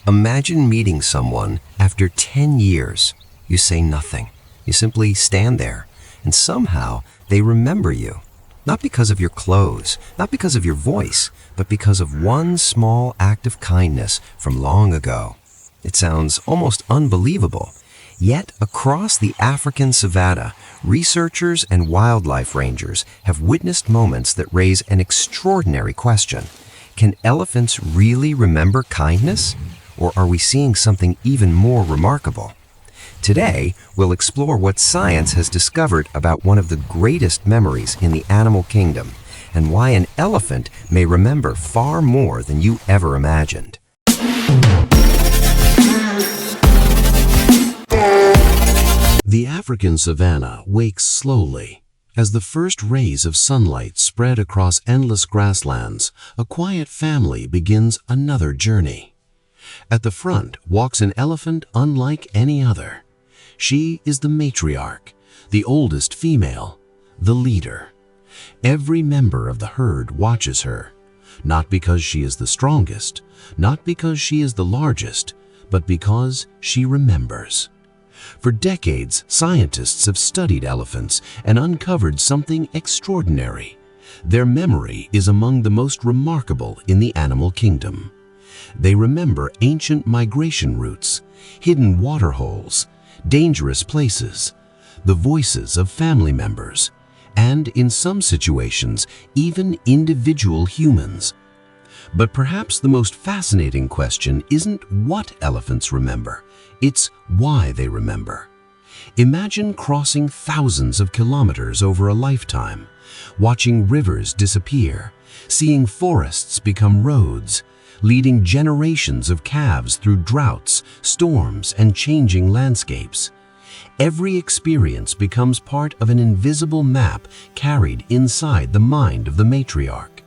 Imagine meeting someone after 10 years. You say nothing. You simply stand there, and somehow they remember you. Not because of your clothes, not because of your voice, but because of one small act of kindness from long ago. It sounds almost unbelievable. Yet, across the African savanna, researchers and wildlife rangers have witnessed moments that raise an extraordinary question. Can elephants really remember kindness? Or are we seeing something even more remarkable? Today, we'll explore what science has discovered about one of the greatest memories in the animal kingdom, and why an elephant may remember far more than you ever imagined. The African savanna wakes slowly. As the first rays of sunlight spread across endless grasslands, a quiet family begins another journey. At the front walks an elephant unlike any other. She is the matriarch, the oldest female, the leader. Every member of the herd watches her, not because she is the strongest, not because she is the largest, but because she remembers. For decades, scientists have studied elephants and uncovered something extraordinary. Their memory is among the most remarkable in the animal kingdom. They remember ancient migration routes, hidden waterholes, dangerous places, the voices of family members, and in some situations, even individual humans. But perhaps the most fascinating question isn't what elephants remember, it's why they remember. Imagine crossing thousands of kilometers over a lifetime, watching rivers disappear, seeing forests become roads, leading generations of calves through droughts, storms, and changing landscapes. Every experience becomes part of an invisible map carried inside the mind of the matriarch.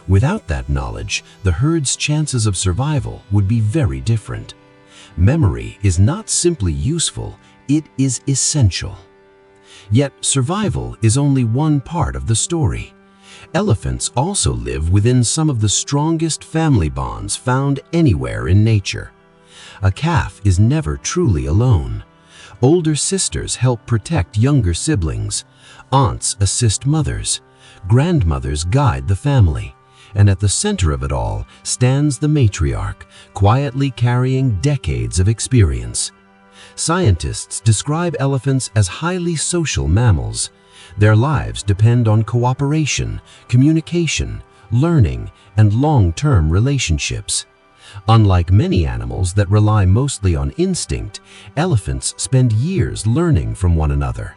Without that knowledge, the herd's chances of survival would be very different. Memory is not simply useful, it is essential. Yet survival is only one part of the story. Elephants also live within some of the strongest family bonds found anywhere in nature. A calf is never truly alone. Older sisters help protect younger siblings. Aunts assist mothers. Grandmothers guide the family. And at the center of it all stands the matriarch, quietly carrying decades of experience. Scientists describe elephants as highly social mammals. Their lives depend on cooperation, communication, learning, and long-term relationships. Unlike many animals that rely mostly on instinct, elephants spend years learning from one another.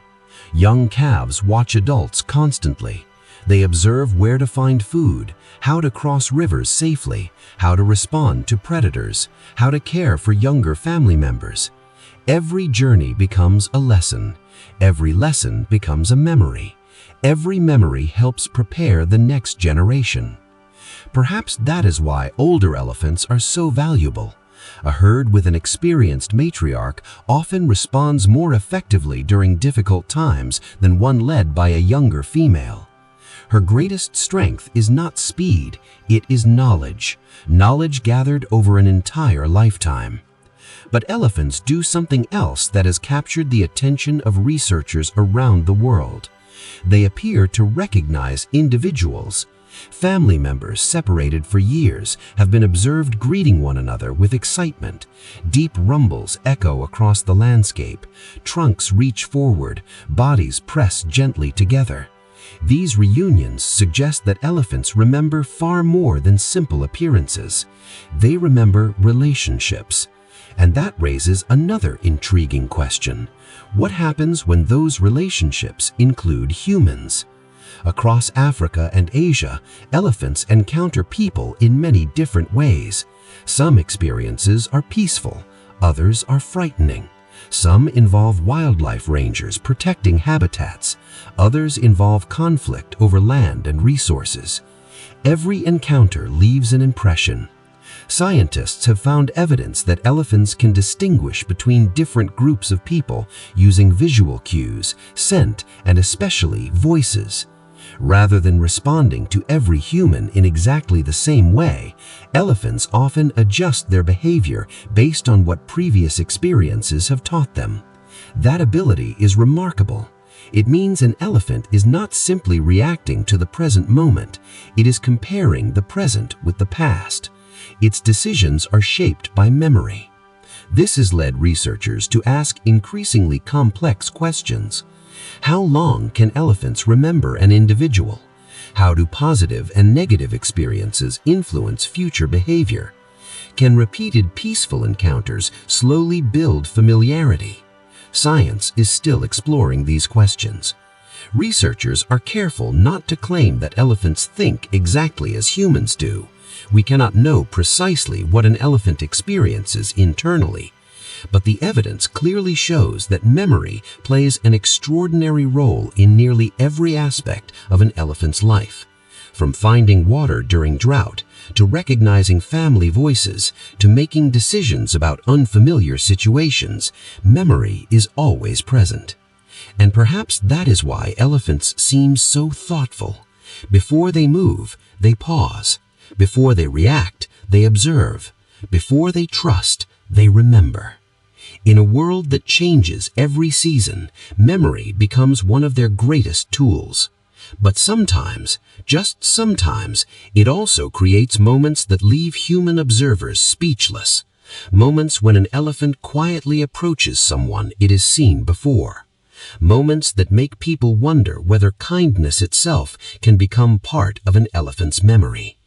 Young calves watch adults constantly. They observe where to find food, how to cross rivers safely, how to respond to predators, how to care for younger family members. Every journey becomes a lesson. Every lesson becomes a memory. Every memory helps prepare the next generation. Perhaps that is why older elephants are so valuable. A herd with an experienced matriarch often responds more effectively during difficult times than one led by a younger female. Her greatest strength is not speed, it is knowledge. Knowledge gathered over an entire lifetime. But elephants do something else that has captured the attention of researchers around the world. They appear to recognize individuals. Family members separated for years have been observed greeting one another with excitement. Deep rumbles echo across the landscape. Trunks reach forward, bodies press gently together. These reunions suggest that elephants remember far more than simple appearances. They remember relationships. And that raises another intriguing question. What happens when those relationships include humans? Across Africa and Asia, elephants encounter people in many different ways. Some experiences are peaceful, others are frightening. Some involve wildlife rangers protecting habitats. Others involve conflict over land and resources. Every encounter leaves an impression. Scientists have found evidence that elephants can distinguish between different groups of people using visual cues, scent, and especially voices. Rather than responding to every human in exactly the same way, elephants often adjust their behavior based on what previous experiences have taught them. That ability is remarkable. It means an elephant is not simply reacting to the present moment, it is comparing the present with the past. Its decisions are shaped by memory. This has led researchers to ask increasingly complex questions. How long can elephants remember an individual? How do positive and negative experiences influence future behavior? Can repeated peaceful encounters slowly build familiarity? Science is still exploring these questions. Researchers are careful not to claim that elephants think exactly as humans do. We cannot know precisely what an elephant experiences internally, but the evidence clearly shows that memory plays an extraordinary role in nearly every aspect of an elephant's life. From finding water during drought, to recognizing family voices, to making decisions about unfamiliar situations, memory is always present. And perhaps that is why elephants seem so thoughtful. Before they move, they pause. Before they react, they observe. Before they trust, they remember. In a world that changes every season, memory becomes one of their greatest tools. But sometimes, just sometimes, it also creates moments that leave human observers speechless. Moments when an elephant quietly approaches someone it has seen before. Moments that make people wonder whether kindness itself can become part of an elephant's memory.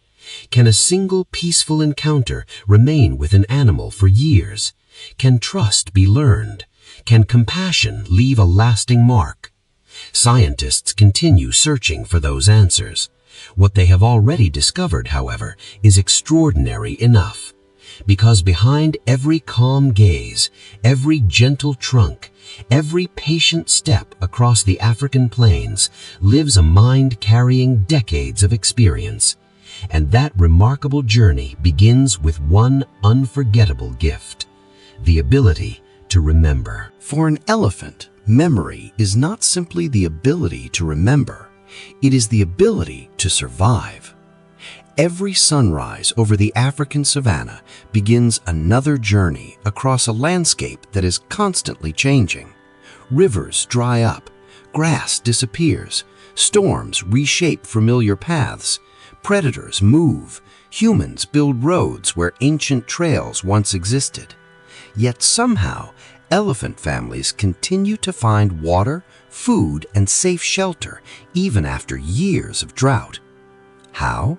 Can a single peaceful encounter remain with an animal for years? Can trust be learned? Can compassion leave a lasting mark? Scientists continue searching for those answers. What they have already discovered, however, is extraordinary enough. Because behind every calm gaze, every gentle trunk, every patient step across the African plains lives a mind carrying decades of experience. And that remarkable journey begins with one unforgettable gift: the ability to remember. For an elephant, memory is not simply the ability to remember, it is the ability to survive. Every sunrise over the African savanna begins another journey across a landscape that is constantly changing. Rivers dry up, grass disappears, storms reshape familiar paths, predators move, humans build roads where ancient trails once existed. Yet somehow, elephant families continue to find water, food, and safe shelter even after years of drought. How?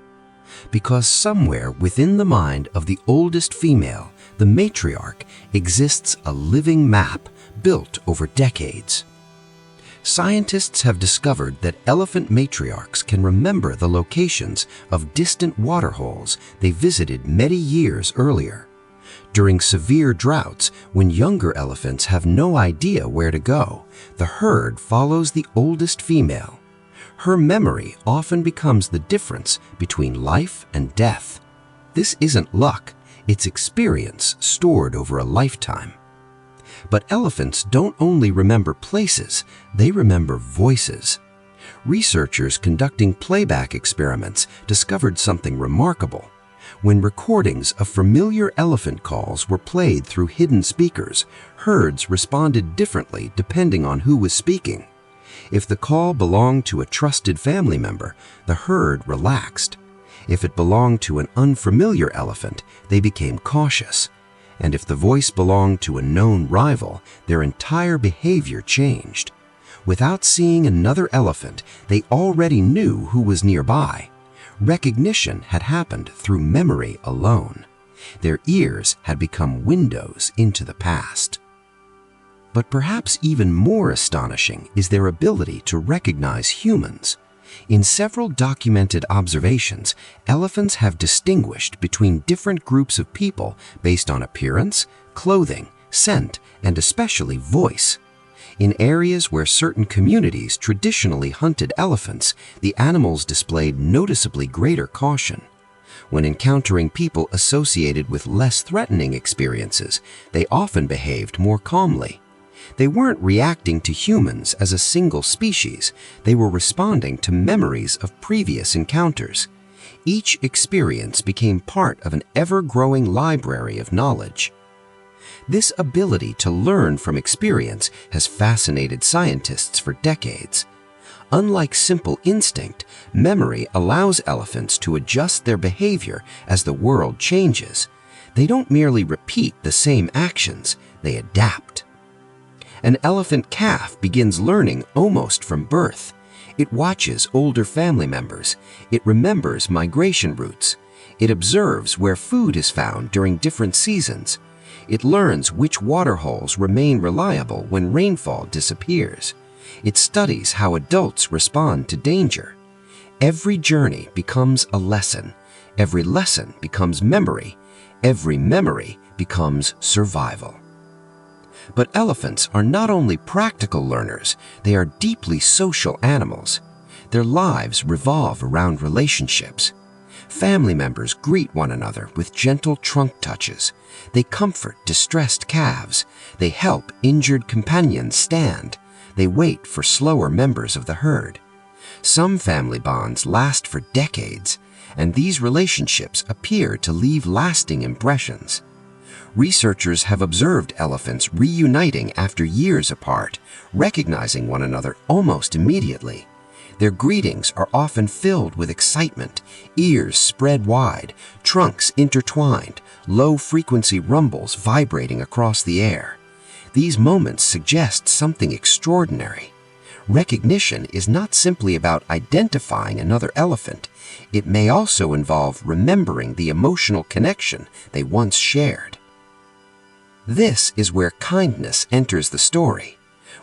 Because somewhere within the mind of the oldest female, the matriarch, exists a living map built over decades. Scientists have discovered that elephant matriarchs can remember the locations of distant waterholes they visited many years earlier. During severe droughts, when younger elephants have no idea where to go, the herd follows the oldest female. Her memory often becomes the difference between life and death. This isn't luck, it's experience stored over a lifetime. But elephants don't only remember places, they remember voices. Researchers conducting playback experiments discovered something remarkable. When recordings of familiar elephant calls were played through hidden speakers, herds responded differently depending on who was speaking. If the call belonged to a trusted family member, the herd relaxed. If it belonged to an unfamiliar elephant, they became cautious. And if the voice belonged to a known rival, their entire behavior changed. Without seeing another elephant, they already knew who was nearby. Recognition had happened through memory alone. Their ears had become windows into the past. But perhaps even more astonishing is their ability to recognize humans. In several documented observations, elephants have distinguished between different groups of people based on appearance, clothing, scent, and especially voice. In areas where certain communities traditionally hunted elephants, the animals displayed noticeably greater caution. When encountering people associated with less threatening experiences, they often behaved more calmly. They weren't reacting to humans as a single species, they were responding to memories of previous encounters. Each experience became part of an ever-growing library of knowledge. This ability to learn from experience has fascinated scientists for decades. Unlike simple instinct, memory allows elephants to adjust their behavior as the world changes. They don't merely repeat the same actions, they adapt. An elephant calf begins learning almost from birth. It watches older family members. It remembers migration routes. It observes where food is found during different seasons. It learns which waterholes remain reliable when rainfall disappears. It studies how adults respond to danger. Every journey becomes a lesson. Every lesson becomes memory. Every memory becomes survival. But elephants are not only practical learners, they are deeply social animals. Their lives revolve around relationships. Family members greet one another with gentle trunk touches. They comfort distressed calves. They help injured companions stand. They wait for slower members of the herd. Some family bonds last for decades, and these relationships appear to leave lasting impressions. Researchers have observed elephants reuniting after years apart, recognizing one another almost immediately. Their greetings are often filled with excitement, ears spread wide, trunks intertwined, low-frequency rumbles vibrating across the air. These moments suggest something extraordinary. Recognition is not simply about identifying another elephant. It may also involve remembering the emotional connection they once shared. This is where kindness enters the story.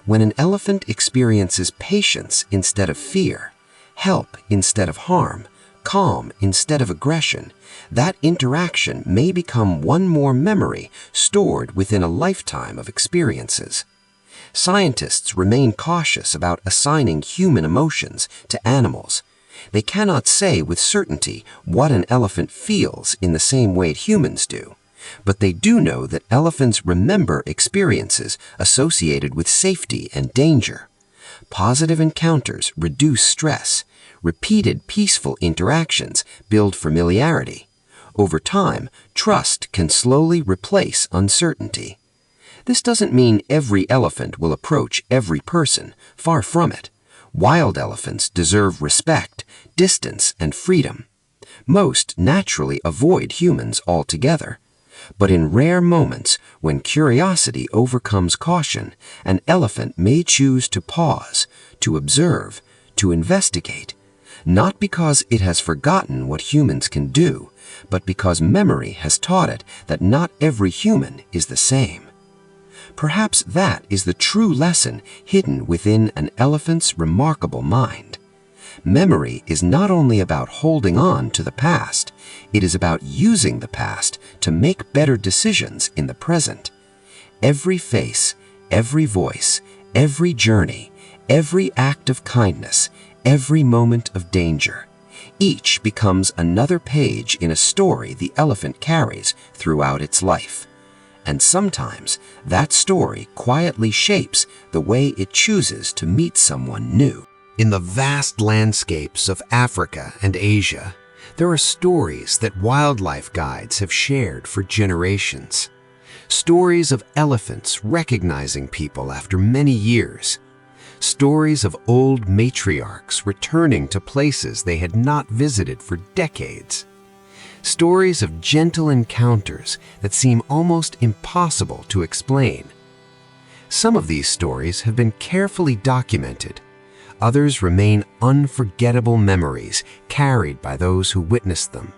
When an elephant experiences patience instead of fear, help instead of harm, calm instead of aggression, that interaction may become one more memory stored within a lifetime of experiences. Scientists remain cautious about assigning human emotions to animals. They cannot say with certainty what an elephant feels in the same way humans do. But they do know that elephants remember experiences associated with safety and danger. Positive encounters reduce stress. Repeated peaceful interactions build familiarity. Over time, trust can slowly replace uncertainty. This doesn't mean every elephant will approach every person, far from it. Wild elephants deserve respect, distance, and freedom. Most naturally avoid humans altogether. But in rare moments, when curiosity overcomes caution, an elephant may choose to pause, to observe, to investigate, not because it has forgotten what humans can do, but because memory has taught it that not every human is the same. Perhaps that is the true lesson hidden within an elephant's remarkable mind. Memory is not only about holding on to the past, it is about using the past to make better decisions in the present. Every face, every voice, every journey, every act of kindness, every moment of danger, each becomes another page in a story the elephant carries throughout its life. And sometimes that story quietly shapes the way it chooses to meet someone new. In the vast landscapes of Africa and Asia, there are stories that wildlife guides have shared for generations. Stories of elephants recognizing people after many years. Stories of old matriarchs returning to places they had not visited for decades. Stories of gentle encounters that seem almost impossible to explain. Some of these stories have been carefully documented. Others remain unforgettable memories carried by those who witnessed them.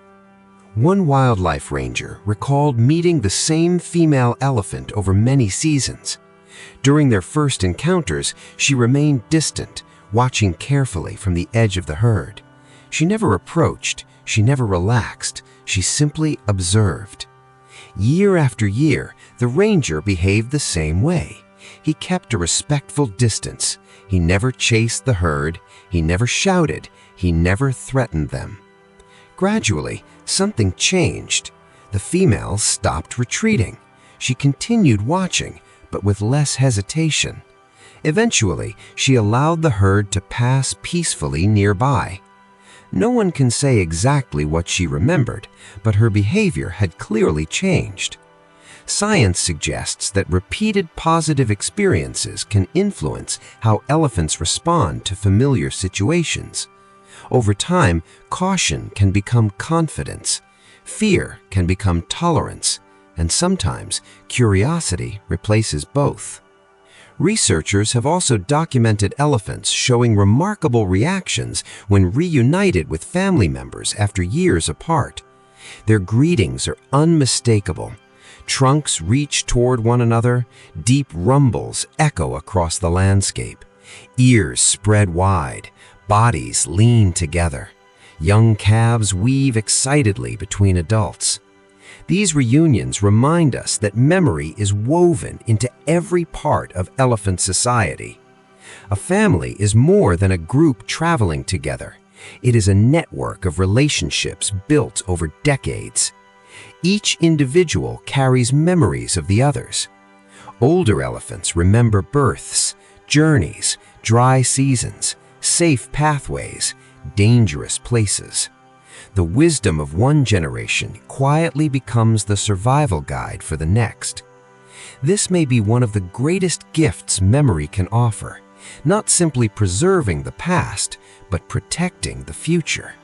One wildlife ranger recalled meeting the same female elephant over many seasons. During their first encounters, she remained distant, watching carefully from the edge of the herd. She never approached, she never relaxed, she simply observed. Year after year, the ranger behaved the same way. He kept a respectful distance. He never chased the herd, he never shouted, he never threatened them. Gradually, something changed. The female stopped retreating. She continued watching, but with less hesitation. Eventually, she allowed the herd to pass peacefully nearby. No one can say exactly what she remembered, but her behavior had clearly changed. Science suggests that repeated positive experiences can influence how elephants respond to familiar situations. Over time, caution can become confidence, fear can become tolerance, and sometimes curiosity replaces both. Researchers have also documented elephants showing remarkable reactions when reunited with family members after years apart. Their greetings are unmistakable. Trunks reach toward one another, deep rumbles echo across the landscape. Ears spread wide, bodies lean together. Young calves weave excitedly between adults. These reunions remind us that memory is woven into every part of elephant society. A family is more than a group traveling together. It is a network of relationships built over decades. Each individual carries memories of the others. Older elephants remember births, journeys, dry seasons, safe pathways, dangerous places. The wisdom of one generation quietly becomes the survival guide for the next. This may be one of the greatest gifts memory can offer, not simply preserving the past, but protecting the future.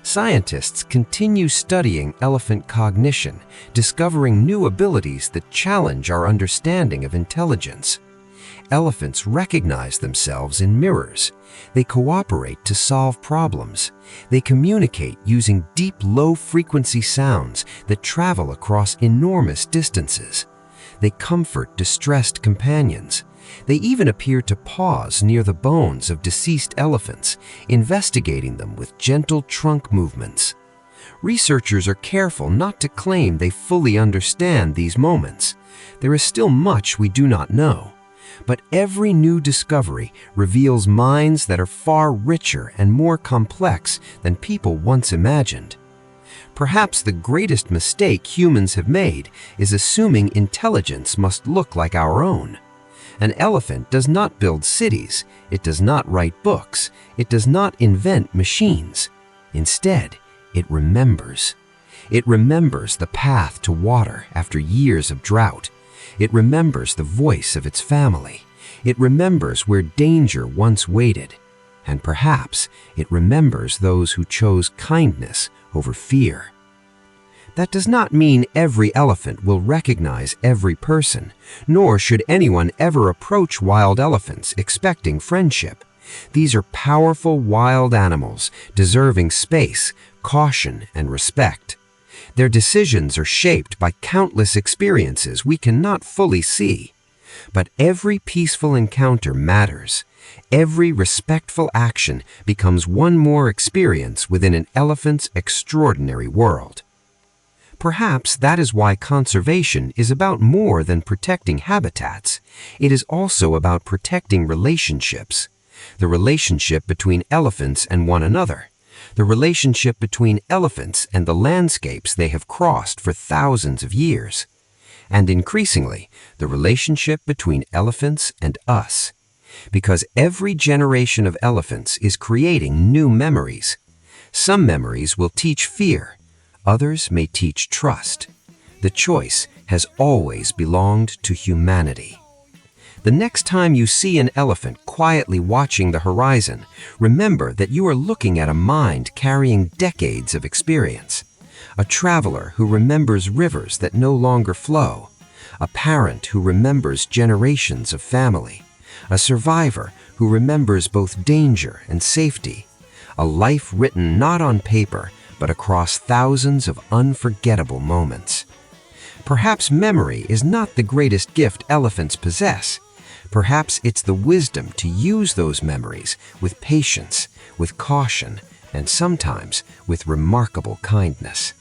Scientists continue studying elephant cognition, discovering new abilities that challenge our understanding of intelligence. Elephants recognize themselves in mirrors. They cooperate to solve problems. They communicate using deep, low-frequency sounds that travel across enormous distances. They comfort distressed companions. They even appear to pause near the bones of deceased elephants, investigating them with gentle trunk movements. Researchers are careful not to claim they fully understand these moments. There is still much we do not know. But every new discovery reveals minds that are far richer and more complex than people once imagined. Perhaps the greatest mistake humans have made is assuming intelligence must look like our own. An elephant does not build cities, it does not write books, it does not invent machines. Instead, it remembers. It remembers the path to water after years of drought. It remembers the voice of its family. It remembers where danger once waited. And perhaps it remembers those who chose kindness over fear. That does not mean every elephant will recognize every person, nor should anyone ever approach wild elephants expecting friendship. These are powerful wild animals, deserving space, caution, and respect. Their decisions are shaped by countless experiences we cannot fully see. But every peaceful encounter matters. Every respectful action becomes one more experience within an elephant's extraordinary world. Perhaps that is why conservation is about more than protecting habitats. It is also about protecting relationships. The relationship between elephants and one another. The relationship between elephants and the landscapes they have crossed for thousands of years. And increasingly, the relationship between elephants and us. Because every generation of elephants is creating new memories. Some memories will teach fear. Others may teach trust. The choice has always belonged to humanity. The next time you see an elephant quietly watching the horizon, remember that you are looking at a mind carrying decades of experience. A traveler who remembers rivers that no longer flow. A parent who remembers generations of family. A survivor who remembers both danger and safety. A life written not on paper, but across thousands of unforgettable moments. Perhaps memory is not the greatest gift elephants possess. Perhaps it's the wisdom to use those memories with patience, with caution, and sometimes with remarkable kindness.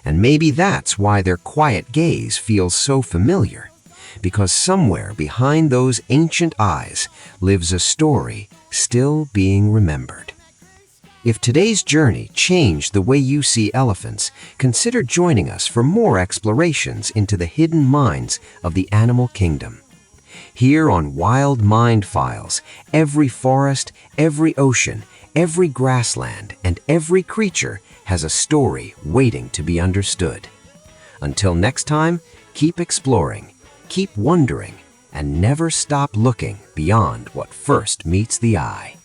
And maybe that's why their quiet gaze feels so familiar, because somewhere behind those ancient eyes lives a story still being remembered. If today's journey changed the way you see elephants, consider joining us for more explorations into the hidden minds of the animal kingdom. Here on Wild Mind Files, every forest, every ocean, every grassland, and every creature has a story waiting to be understood. Until next time, keep exploring, keep wondering, and never stop looking beyond what first meets the eye.